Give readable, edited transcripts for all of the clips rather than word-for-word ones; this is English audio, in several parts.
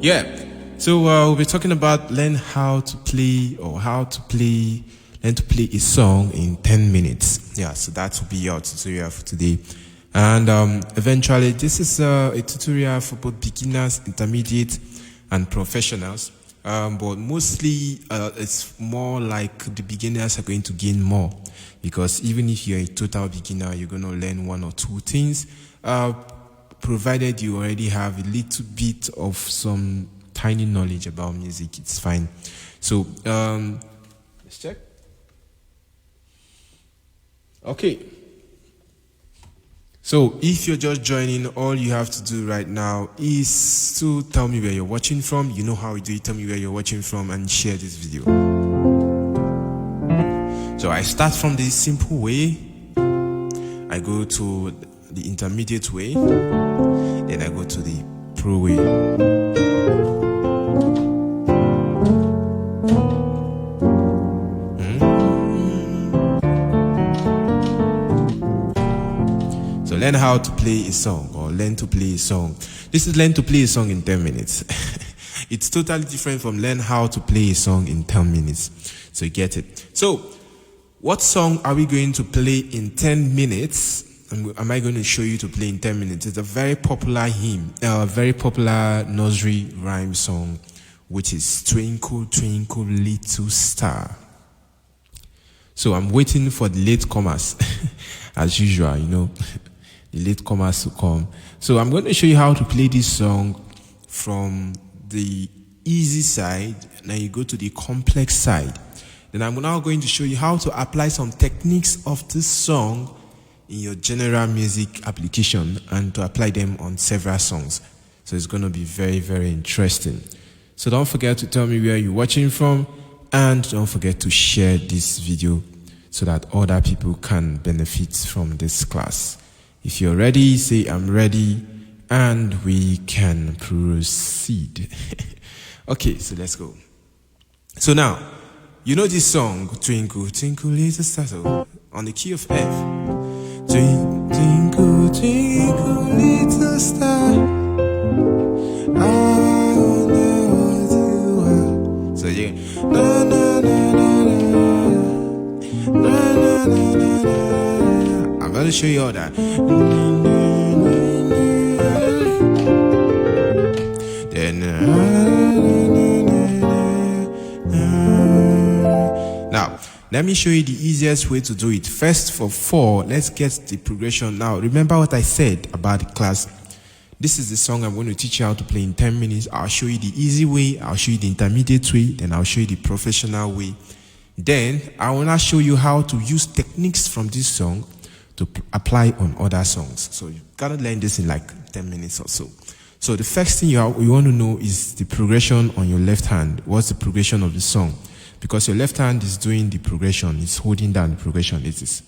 Yeah. So we'll be talking about learn to play a song in 10 minutes. Yeah, so that will be our tutorial for today. And eventually, this is a tutorial for both beginners, intermediate, and professionals. But mostly, it's more like the beginners are going to gain more, because even if you're a total beginner, you're going to learn one or two things, provided you already have a little bit of some tiny knowledge about music. It's fine. So let's check. Okay. So if you're just joining, all you have to do right now is to tell me where you're watching from. You know how we do it. Tell me where you're watching from and share this video. So I start from the simple way. I go to the intermediate way. Then I go to the pro way. Learn how to play a song, or learn to play a song. This is learn to play a song in 10 minutes. It's totally different from learn how to play a song in 10 minutes. So you get it. So what song are we going to play in 10 minutes? Am I going to show you to play in 10 minutes? It's a very popular hymn, a very popular nursery rhyme song, which is Twinkle, Twinkle, Little Star. So I'm waiting for the latecomers, as usual, you know. The latecomers to come. So I'm going to show you how to play this song from the easy side. Now you go to the complex side. Then I'm now going to show you how to apply some techniques of this song in your general music application and to apply them on several songs. So it's going to be very, very interesting. So don't forget to tell me where you're watching from, and don't forget to share this video so that other people can benefit from this class. If you're ready, say I'm ready, and we can proceed. Okay, so let's go. So now, you know this song, Twinkle, Twinkle, Little Star, so on the key of F. Twinkle, twinkle, little star, I wonder what you are. So yeah, na na na na na, na na na na. I'm going to show you all that. Then, now, let me show you the easiest way to do it. First, for 4, let's get the progression. Now, remember what I said about the class. This is the song I'm going to teach you how to play in 10 minutes. I'll show you the easy way, I'll show you the intermediate way, then I'll show you the professional way. Then, I will now show you how to use techniques from this song to apply on other songs. So you've got to learn this in like 10 minutes or so. So the first thing you want to know is the progression on your left hand. What's the progression of the song? Because your left hand is doing the progression. It's holding down the progression. It is.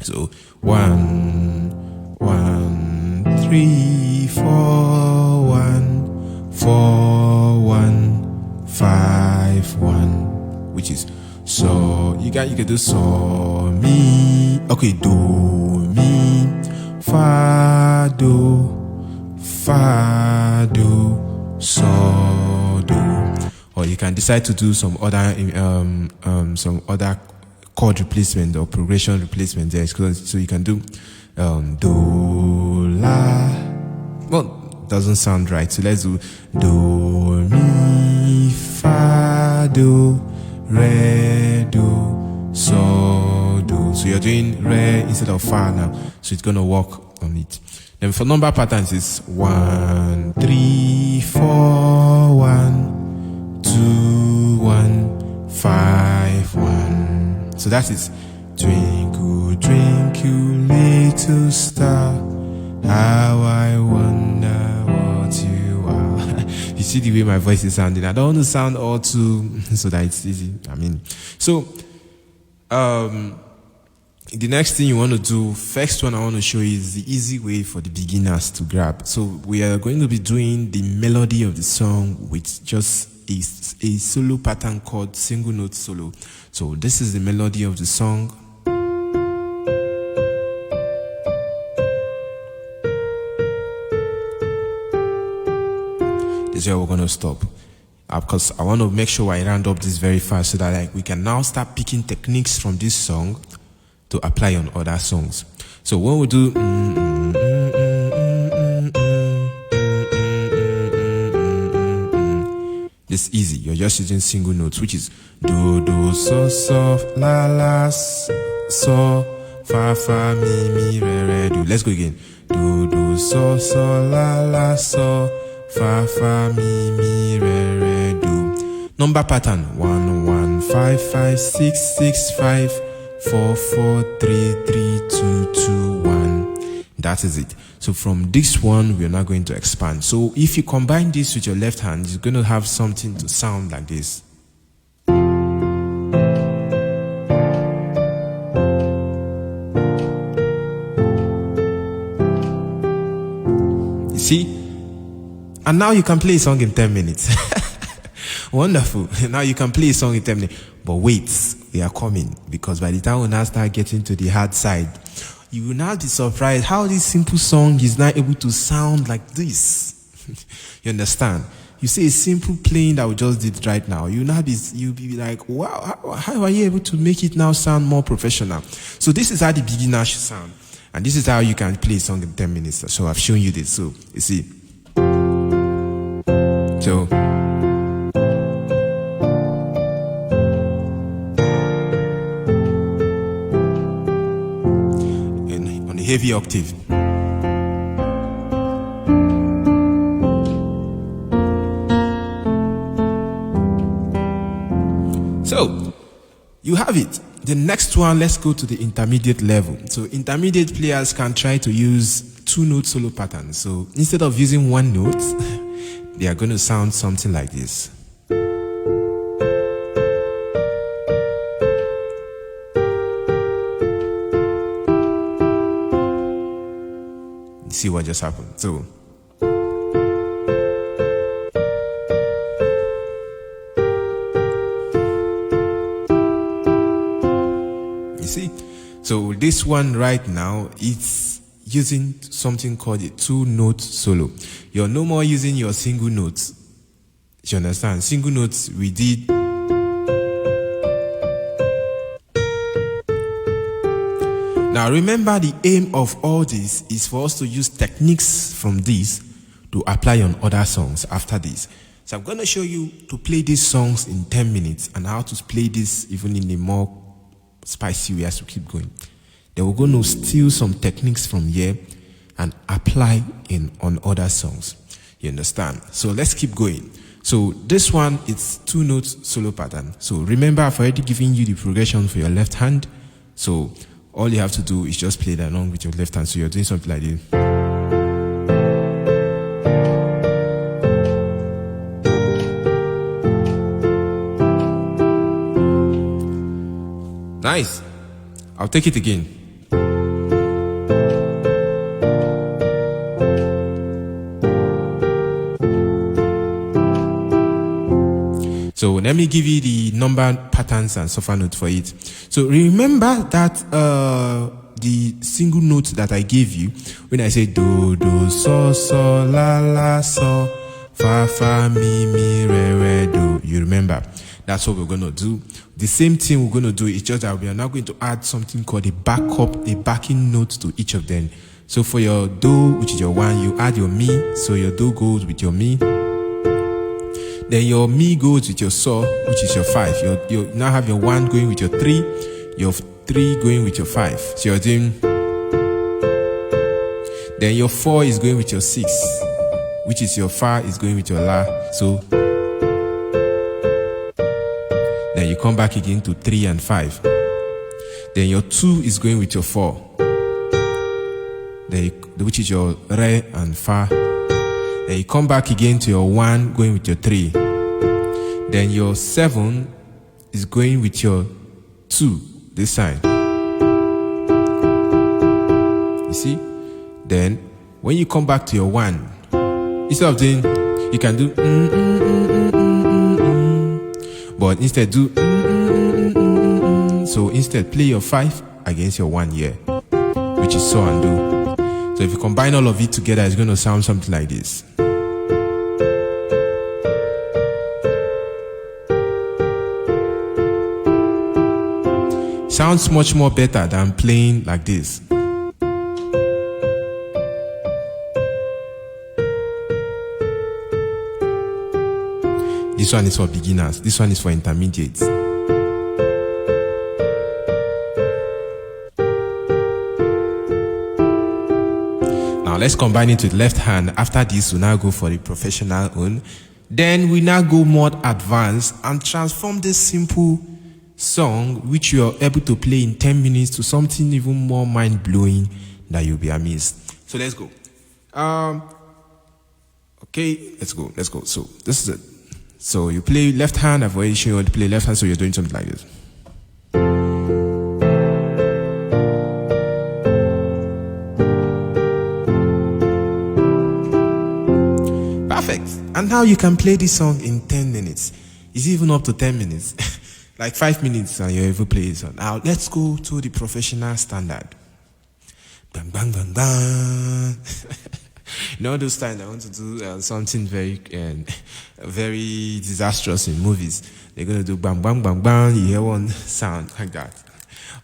So 1, 1, 3, 4, 1, 4, 1, 5, 1, which is so. You can do so, mi. Okay, do, mi, fa, do, so, do. Or you can decide to do some other chord replacement or progression replacement there. So you can do do, la. Well, doesn't sound right. So let's do do, mi, fa, do, re, do, so, do. So you're doing re instead of fa now. So it's going to work on it. Then for number patterns, it's 1, 3, 4, 1, 2, 1, 5, 1. So that is twinkle, twinkle, little star, how I wonder what you are. You see the way my voice is sounding. I don't want to sound all too so that it's easy. So the next thing you want to do, first one I want to show you is the easy way for the beginners to grab. So we are going to be doing the melody of the song with just a solo pattern called single note solo. So this is the melody of the song. The is where we're going to stop. Because I want to make sure I round up this very fast so that we can now start picking techniques from this song to apply on other songs. So when we do it's easy. You're just using single notes, which is do, do, so, so, la, la, so, fa, fa, mi, re, re, do. Let's go again. Do, do, so, so, la, la, so, fa, fa, mi, re, re, do. Number pattern 1 1 5 5 6 6 5 4 4 3 3 2 2 1. That is it. So from this one, we're now going to expand. So if you combine this with your left hand, you're going to have something to sound like this. You see? And now you can play a song in 10 minutes. Wonderful. Now you can play a song in 10 minutes. But wait, we are coming. Because by the time we now start getting to the hard side, you will now be surprised how this simple song is now able to sound like this. You understand? You see a simple playing that we just did right now. You'll be like, wow, how are you able to make it now sound more professional? So this is how the beginner should sound. And this is how you can play a song in 10 minutes. So I've shown you this. So you see. So heavy octave. So you have it. The next one, let's go to the intermediate level. So intermediate players can try to use 2-note solo patterns. So instead of using 1 note, they are going to sound something like this. See what just happened. So you see, so this one right now, it's using something called a 2-note solo. You're no more using your single notes. You understand? Single notes we did. Now remember, the aim of all this is for us to use techniques from this to apply on other songs after this. So I'm going to show you to play these songs in 10 minutes and how to play this even in a more spicy way as we keep going. Then we're going to steal some techniques from here and apply on other songs. You understand? So let's keep going. So this one is 2-note solo pattern. So remember, I've already given you the progression for your left hand. So all you have to do is just play that along with your left hand. So you're doing something like this. Nice. I'll take it again. So let me give you the number patterns and sofa notes for it. So remember that the single note that I gave you when I say do, do, so, so, la, la, so, fa, fa, mi, re, re, do. You remember? That's what we're going to do. The same thing we're going to do is just that we are now going to add something called a backing note to each of them. So for your do, which is your 1, you add your mi. So your do goes with your mi. Then your mi goes with your so, which is your 5. You now have your 1 going with your 3, your 3 going with your 5. So you're doing. Then your 4 is going with your 6, which is your fa is going with your la. So then you come back again to 3 and 5. Then your 2 is going with your 4. Then which is your re and fa. Then you come back again to your 1 going with your 3. Then your 7 is going with your 2 this side. You see? Then when you come back to your 1, instead of doing, you can do but instead do so instead play your 5 against your 1 here, which is so and do. So if you combine all of it together, it's going to sound something like this. sounds much more better than playing like this. This one is for beginners. This one is for intermediates. Now let's combine it with left hand. After this, we now go for the professional own. Then we now go more advanced and transform this simple song, which you are able to play in 10 minutes, to something even more mind-blowing that you'll be amazed. So let's go. Okay, let's go. So this is it. So you play left hand. I've already shown you how to play left hand, so you're doing something like this. Perfect. And now you can play this song in 10 minutes. It's even up to 10 minutes. Like 5 minutes and you ever play this song. Now let's go to the professional standard. Bang, bang, bang, bang. You know, those times I want to do something very very disastrous in movies. They're going to do bang, bang, bang, bang. You hear one sound like that.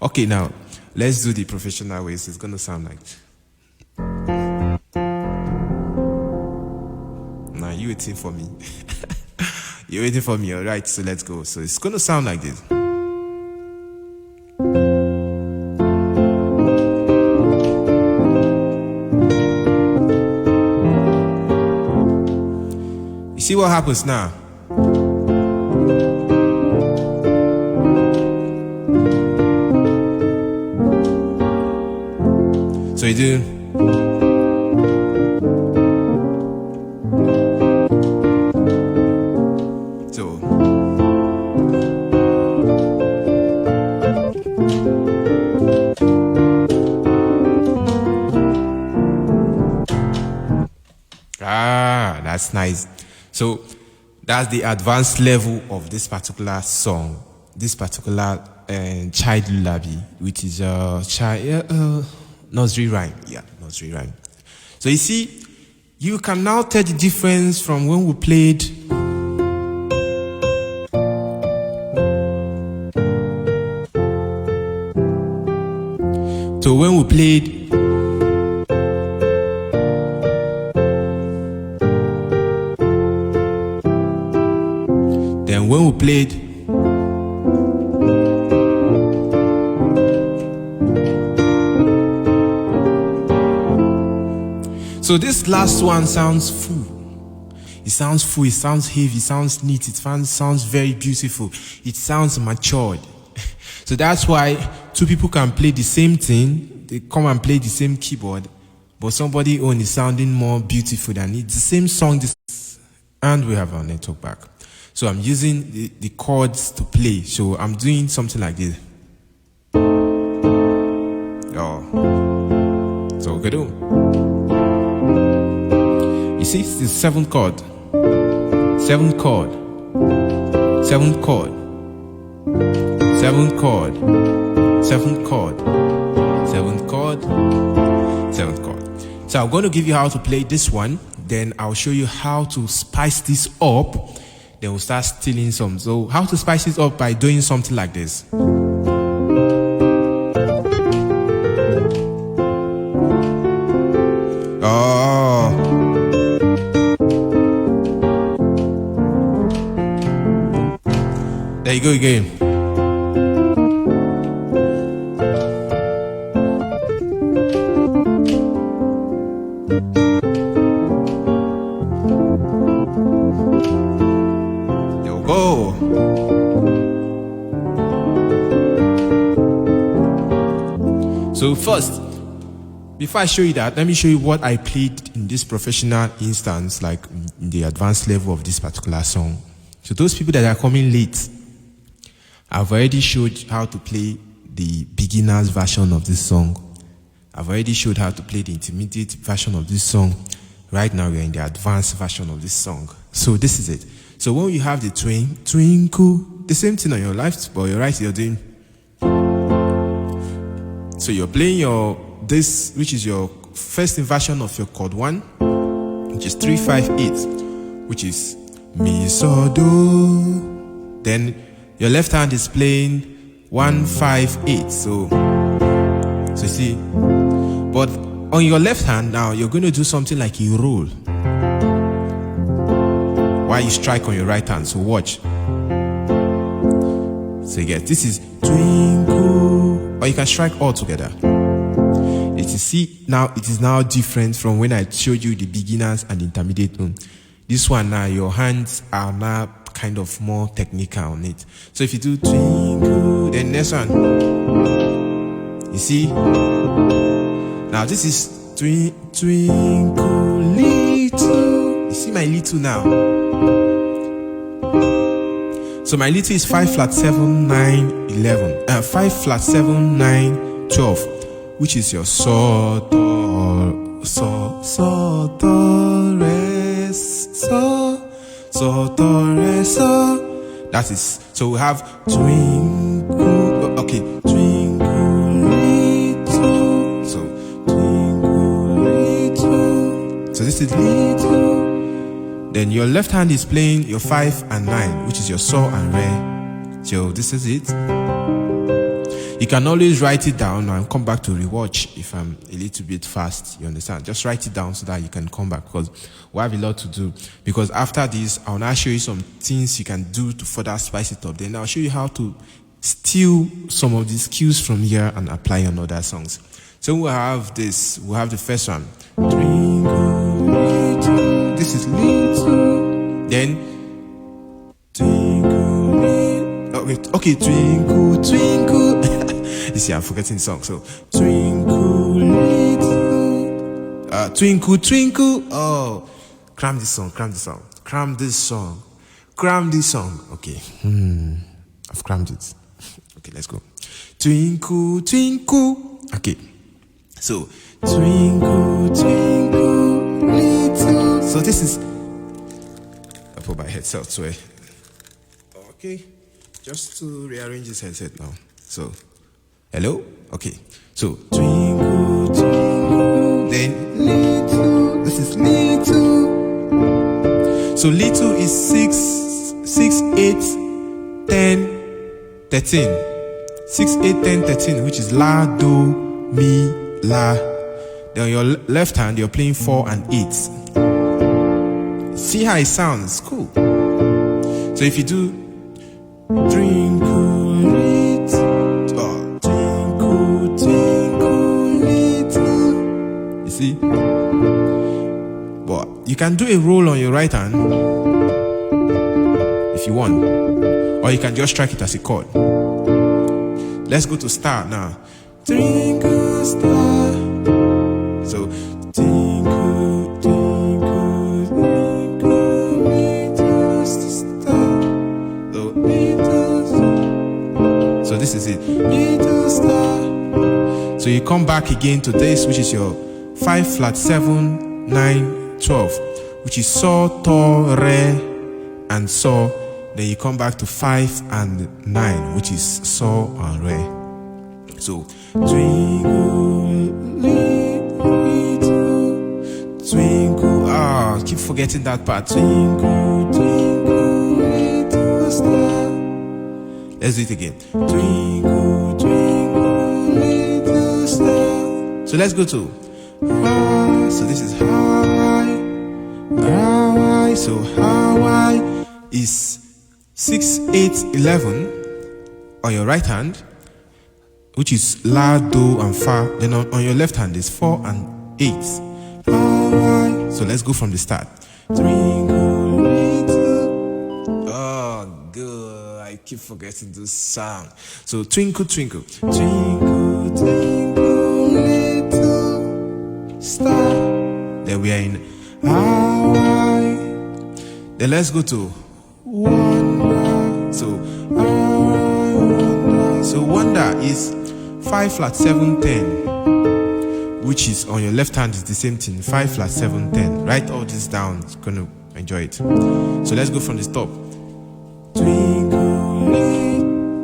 Okay, now let's do the professional ways. It's going to sound like... Now you waiting for me. You're waiting for me, all right? So let's go. So it's going to sound like this. You see what happens now? So you do... That's nice. So that's the advanced level of this particular song, this particular child lullaby, which is nursery rhyme. Yeah, nursery rhyme. So you see, you can now tell the difference from when we played to when we played when we played so this last one sounds full. It sounds full, it sounds heavy, it sounds neat, it sounds very beautiful, it sounds matured. So that's why two people can play the same thing, they come and play the same keyboard, but somebody own is sounding more beautiful than it. The same song, and we have our network back. So I'm using the chords to play. So I'm doing something like this. Oh. So we do. You see, it's the seventh chord. Seventh chord. Seventh chord. Seventh chord. Seventh chord. Seventh chord. Seventh chord. So I'm going to give you how to play this one. Then I'll show you how to spice this up. Then we'll start stealing some. So how to spice it up? By doing something like this. Oh. There you go again. Go. So first, before I show you that, let me show you what I played in this professional instance, like in the advanced level of this particular song. So those people that are coming late, I've already showed how to play the beginner's version of this song. I've already showed how to play the intermediate version of this song. Right now we're in the advanced version of this song. So this is it. So when you have the twinkle, the same thing on your left, but your right you're doing. So you're playing this, which is your first inversion of your chord 1, which is 3-5-8, which is mi so do. Then your left hand is playing 1, 5, 8. So you see, but on your left hand now, you're going to do something like a roll while you strike on your right hand. So watch. So you get, this is twinkle, or you can strike all together. It is, see, now it is now different from when I showed you the beginners and intermediate tone. This one now, your hands are now kind of more technical on it. So if you do twinkle, then next one, you see, now this is twinkle little. You see my little now. So my little is 5 flat 7 9 11. 5 flat 7 9 12, which is your so do re so do re so. That is, so we have twinkle. Okay, twinkle little. So twinkle little. So this is little. Then your left hand is playing your 5 and 9, which is your so and re. So this is it. You can always write it down and come back to rewatch if I'm a little bit fast. You understand? Just write it down so that you can come back, because we have a lot to do. Because after this, I'll now show you some things you can do to further spice it up. Then I'll show you how to steal some of these cues from here and apply on other songs. So we'll have this. We'll have the first one. This is little. Then twinkle little. Okay, twinkle, twinkle. You see, I'm forgetting the song. So twinkle little. Twinkle, twinkle. Oh, cram this song. Okay. I've crammed it. Okay, let's go. Twinkle, twinkle. Okay. So twinkle, twinkle little. So this is, I put my headset elsewhere. Okay, just to rearrange this headset now. So, hello? Okay, so twinkle, twinkle, then little. This is little. So little is 6, 8, 10, 13. 6, 8, 10, 13, which is la, do, mi, la. Then on your left hand, you're playing 4 and 8. See how it sounds? Cool. So if you do twinkle little, twinkle, twinkle little, you see? But you can do a roll on your right hand if you want, or you can just strike it as a chord. Let's go to star now. Twinkle star. So twinkle, twinkle, twinkle, little star. So this is it. Little star. So you come back again to this, which is your 5 flat 7 9 12, which is so, to, re, and so. Then you come back to 5 and 9, which is so and re. So twinkle, little, twinkle. I keep forgetting that part. Twinkle, twinkle, little star. Let's do it again. Twinkle, twinkle, little star. So let's go to so this is Hawaii. So Hawaii is 6, 8, 11 on your right hand, which is la, do, and fa. Then on your left hand is 4 and 8. Hawaii. So let's go from the start. Twinkle little. Oh, good. I keep forgetting this song. So twinkle, twinkle, twinkle, twinkle, little star. Then we are in Hawaii. Then let's go to wonder. So wonder is 5 flat 7 10, which is on your left hand is the same thing. 5 flat 7 10. Write all this down. You're gonna enjoy it. So let's go from the top. Twinkle,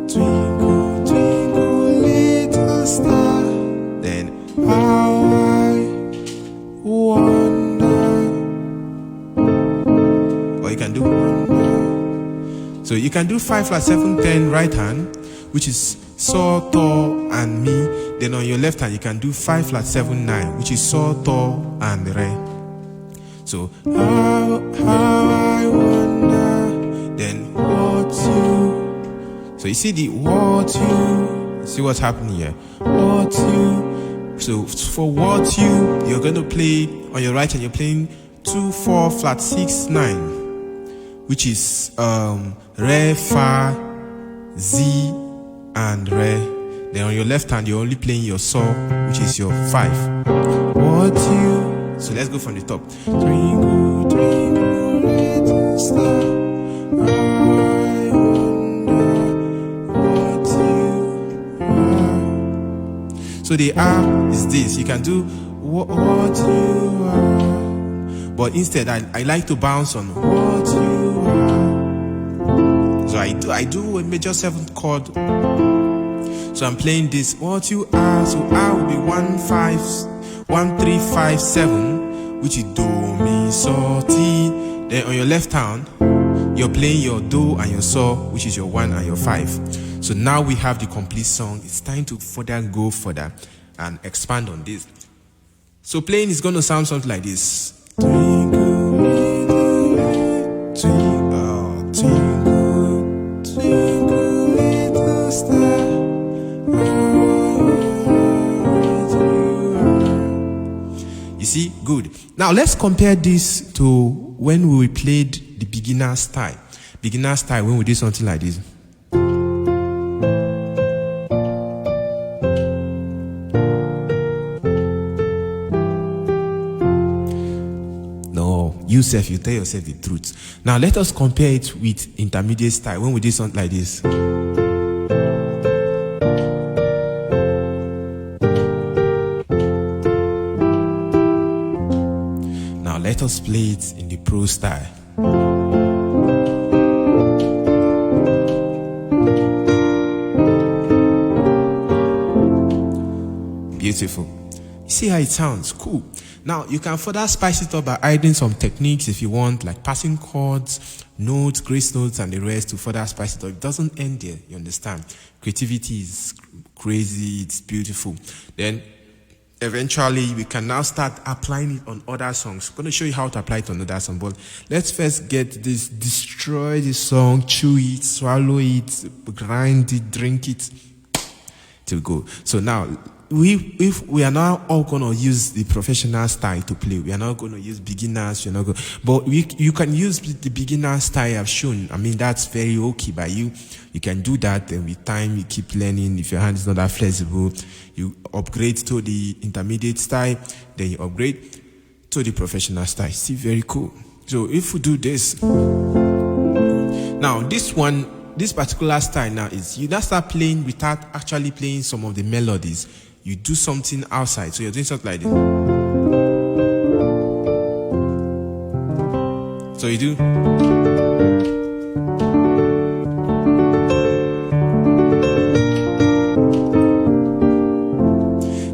twinkle, twinkle, little star. Then Hawaii wonder. Or you can do wonder. So you can do 5 flat 7 10 right hand, which is Sol, Do, and Mi. Then on your left hand, you can do 5 flat 7 9, which is Sol, Do, and Re. So how I wonder, then what you. So you see the what you. See what's happening here. What you. So for what you're going to play on your right hand, you're playing 2 4 flat 6 9, which is Re, Fa, Z, and Re. Then on your left hand, you're only playing your Sol, which is your 5. What you. So let's go from the top. Twinkle, twinkle, little star, I wonder what you are. So the R is this. You can do what you are, but instead I like to bounce on what you are. So I do a major 7th chord. So I'm playing this what you are. So R will be 1 3 5 7, which is Do, Mi, Sol, Ti. Then on your left hand, you're playing your Do and your Sol, which is your 1 and your 5. So now we have the complete song. It's time to go further and expand on this. So playing is going to sound something like this. Twinkle, little, twinkle, twinkle, twinkle, little star. You see, good. Now let's compare this to when we played the beginner style. Beginner style, when we did something like this. You tell yourself the truth. Now let us compare it with intermediate style when we did something like this. Now let us play it in the pro style. Beautiful. You see how it sounds? Cool. Now, you can further spice it up by adding some techniques if you want, like passing chords, notes, grace notes, and the rest to further spice it up. It doesn't end there, you understand? Creativity is crazy, it's beautiful. Then, eventually, we can now start applying it on other songs. I'm going to show you how to apply it on other songs, but let's first get this, destroy the song, chew it, swallow it, grind it, drink it, till go. So now, if we are now all going to use the professional style to play, we are not going to use beginners, but you can use the beginner style I've shown. I mean, that's very okay by you. You can do that, and with time, you keep learning. If your hand is not that flexible, you upgrade to the intermediate style, then you upgrade to the professional style. See, very cool. So if we do this, now this particular style now is, you now start playing without actually playing some of the melodies. You do something outside. So you're doing something like this. So you do.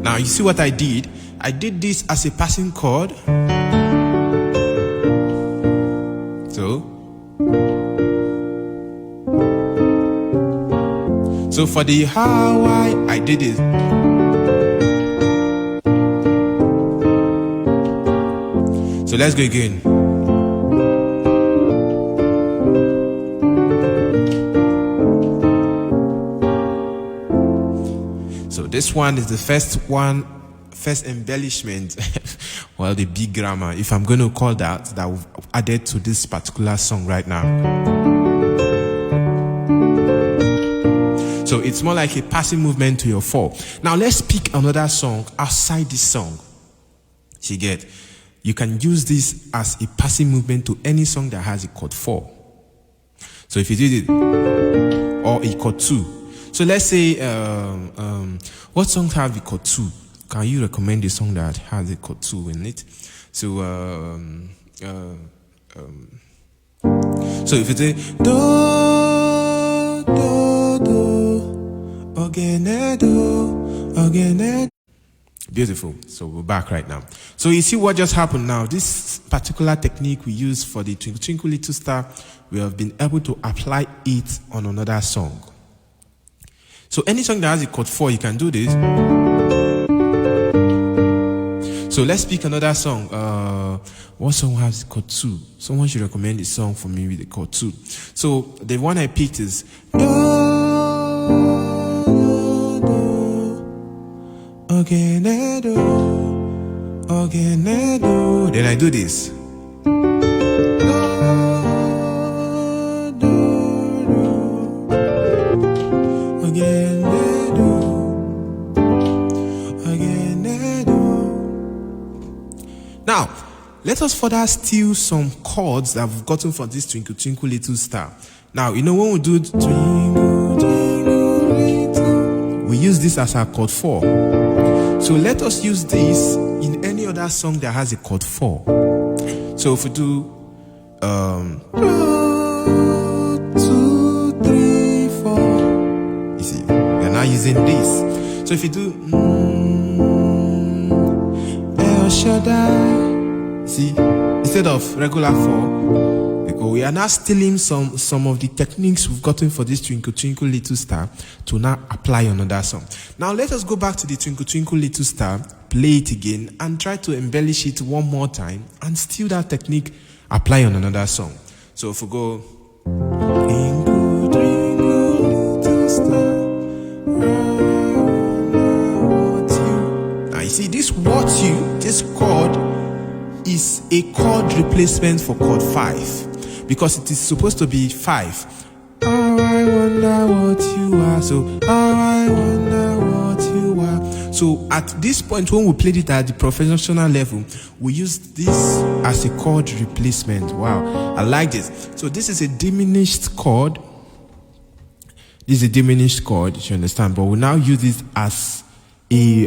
Now you see what I did? I did this as a passing chord. So for the how I did it. So let's go again. So this one is the first embellishment. Well, the big grammar, if I'm going to call that we've added to this particular song right now. So it's more like a passing movement to your 4. Now let's pick another song outside this song. You get, you can use this as a passing movement to any song that has a chord 4. So if you did it, or a chord 2. So let's say, what songs have the chord 2? Can you recommend a song that has a chord 2 in it? So, so if you say do do do again do. Beautiful. So we're back right now. So you see what just happened now. This particular technique we use for the Twinkle Twinkle Little Star, we have been able to apply it on another song. So any song that has a chord 4, you can do this. So let's pick another song. What song has chord 2? Someone should recommend a song for me with a chord 2. So the one I picked is do, again, do. Then I do this. Now, let us further steal some chords that we've gotten from this Twinkle Twinkle Little Star. Now, you know when we do Twinkle Twinkle Little, we use this as our chord 4. So let us use this in any other song that has a chord 4. So if we do 2, 3, 4, you see, we are now using this. So if you do El Shaddai, see, instead of regular 4, because we are now stealing some of the techniques we've gotten for this Twinkle Twinkle Little Star to now apply on another song. Now let us go back to the Twinkle Twinkle Little Star, play it again, and try to embellish it one more time and steal that technique, apply on another song. So if we go Twinkle Twinkle Little Star, now you see this this chord is a chord replacement for chord 5 because it is supposed to be 5. Oh, I wonder what you are. So, oh, I wonder what you are. So at this point, when we played it at the professional level, we used this as a chord replacement. Wow, I like this. So this is a diminished chord. This is a diminished chord, you understand, but we now use this as a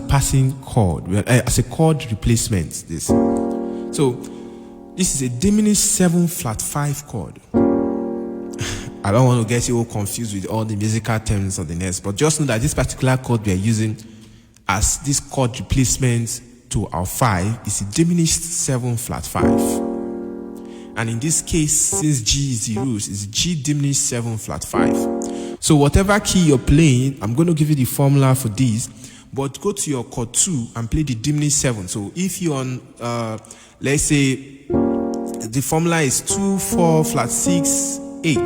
passing chord, as a chord replacement. This. So this is a diminished 7 flat 5 chord. I don't want to get you all confused with all the musical terms of the next, but just know that this particular chord we are using as this chord replacement to our 5 is a diminished 7 flat 5. And in this case, since G is the root, it's G diminished 7 flat 5. So whatever key you're playing, I'm going to give you the formula for this, but go to your chord 2 and play the diminished 7. So if you're on, let's say, the formula is 2, 4, flat 6, 8.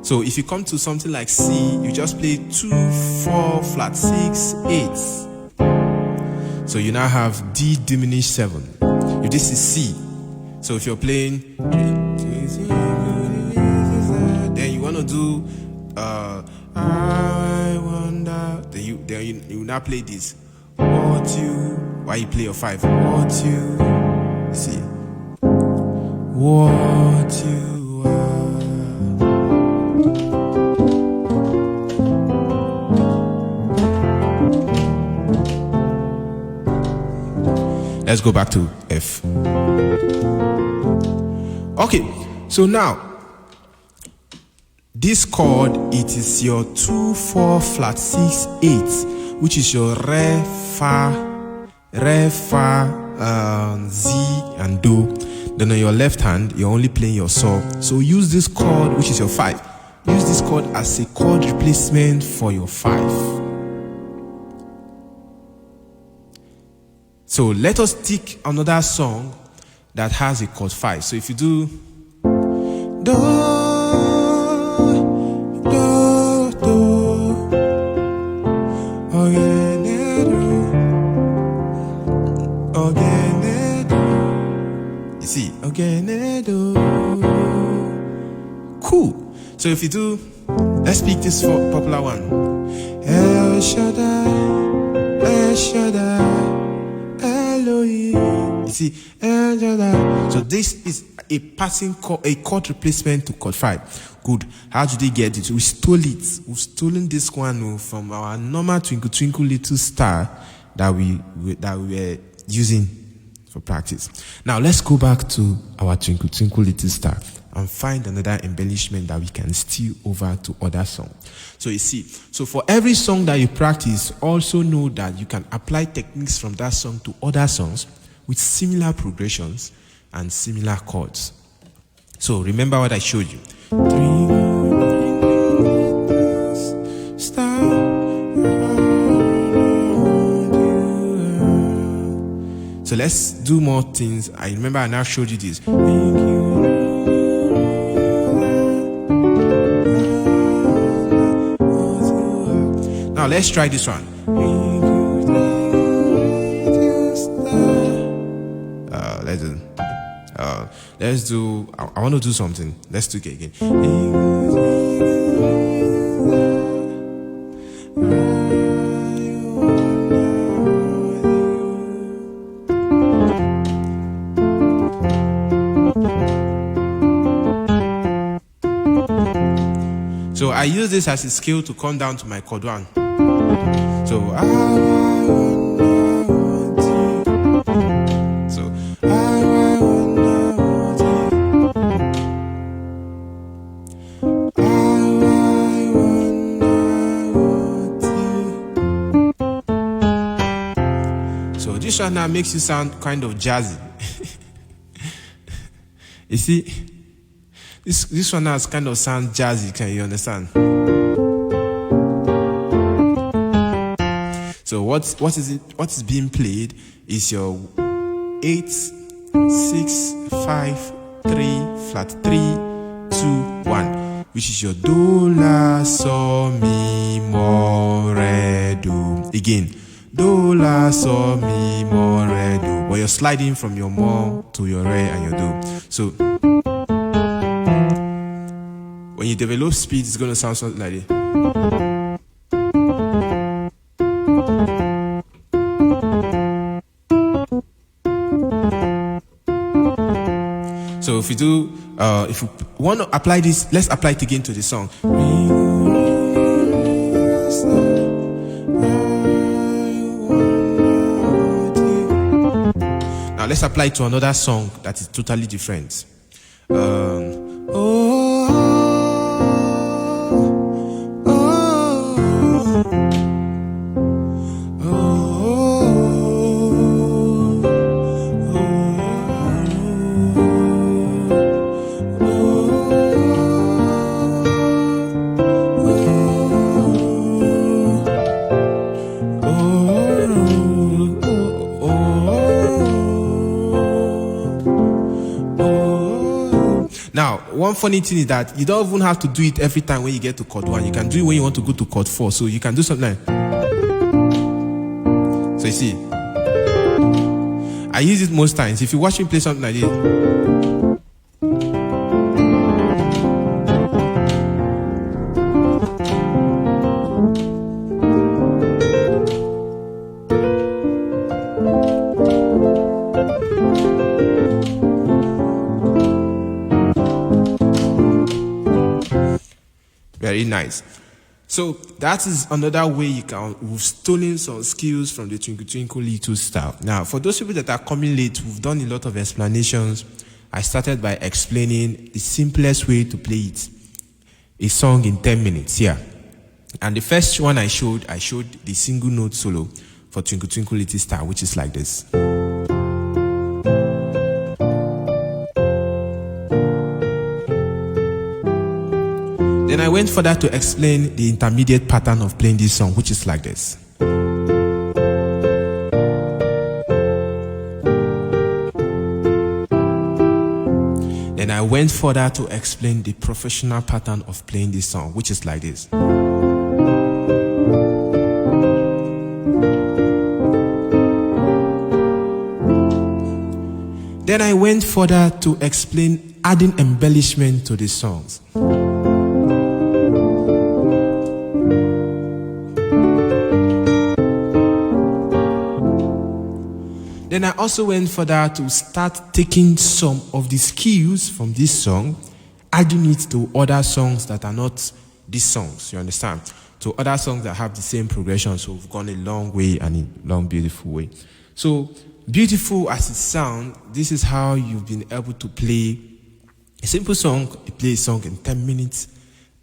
So if you come to something like C, you just play 2, 4, flat 6, 8. So you now have D diminished 7. If this is C, so if you're playing, then you want to do I wonder. Then you now play this. What you? Why you play your 5? What you? See. What you are. Let's go back to F. Okay, so now this chord, it is your 2, 4, flat 6, 8, which is your re, fa, Z, and do. Then on your left hand, you're only playing your saw. So use this chord, which is your 5. Use this chord as a chord replacement for your 5. So let us take another song that has a chord 5. So if you do do, do, do, again, do. You see, again, do. Cool. So if you do, let's pick this popular one. El Shaddai, El Shaddai. You see, so this is a passing chord, a chord replacement to chord 5. Good. How did they get it? We stole it. We've stolen this one from our normal Twinkle Twinkle Little Star that we were using for practice. Now let's go back to our Twinkle Twinkle Little Star and find another embellishment that we can steal over to other songs. So you see, so for every song that you practice, also know that you can apply techniques from that song to other songs with similar progressions and similar chords. So remember what I showed you. So let's do more things. I remember I now showed you this. Now let's try this one. Let's do. I want to do something. Let's do it again. So I use this as a skill to come down to my chord 1. So this one now makes you sound kind of jazzy. You see, this one now kind of sound jazzy. Can you understand? So what is it? What is being played is your 8, 6, 5, 3, flat 3, 2, 1, which is your do, la, so, mi, mo, re, do. Again, do, la, so, mi, mo, re, do. But you're sliding from your mo to your re and your do. So when you develop speed, it's going to sound something like this. So if you want to apply this, let's apply it again to the song. Now let's apply it to another song that is totally different. Now, one funny thing is that you don't even have to do it every time when you get to chord 1. You can do it when you want to go to chord 4. So you can do something like. So you see, I use it most times. If you watch me play something like this. Very nice. So that is another way we've stolen some skills from the Twinkle Twinkle Little Star. Now, for those people that are coming late, we've done a lot of explanations. I started by explaining the simplest way to play it. A song in 10 minutes, yeah. And the first one I showed the single note solo for Twinkle Twinkle Little Star, which is like this. Then I went further to explain the intermediate pattern of playing this song, which is like this. Then I went further to explain the professional pattern of playing this song, which is like this. Then I went further to explain adding embellishment to the songs. Then I also went further to start taking some of the skills from this song, adding it to other songs that are not these songs, you understand? To other songs that have the same progression, so we've gone a long way and a long, beautiful way. So, beautiful as it sounds, this is how you've been able to play a simple song. You play a song in 10 minutes,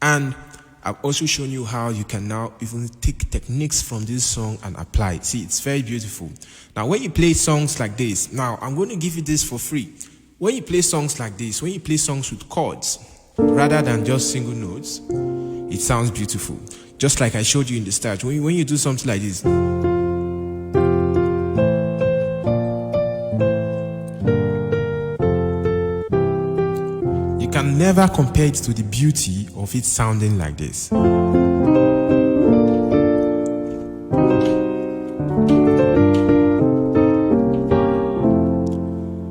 and I've also shown you how you can now even take techniques from this song and apply it. See, it's very beautiful. Now, when you play songs like this, now I'm going to give you this for free. When you play songs like this, when you play songs with chords, rather than just single notes, it sounds beautiful. Just like I showed you in the start. When you do something like this, can never compare it to the beauty of it sounding like this.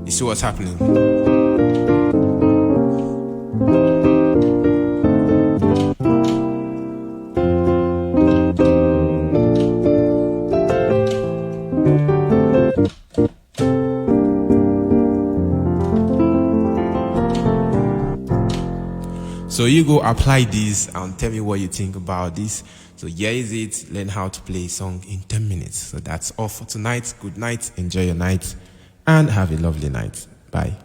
You see what's happening? So you go apply this and tell me what you think about this. So here is it. Learn how to play a song in 10 minutes. So that's all for tonight. Good night. Enjoy your night and have a lovely night. Bye.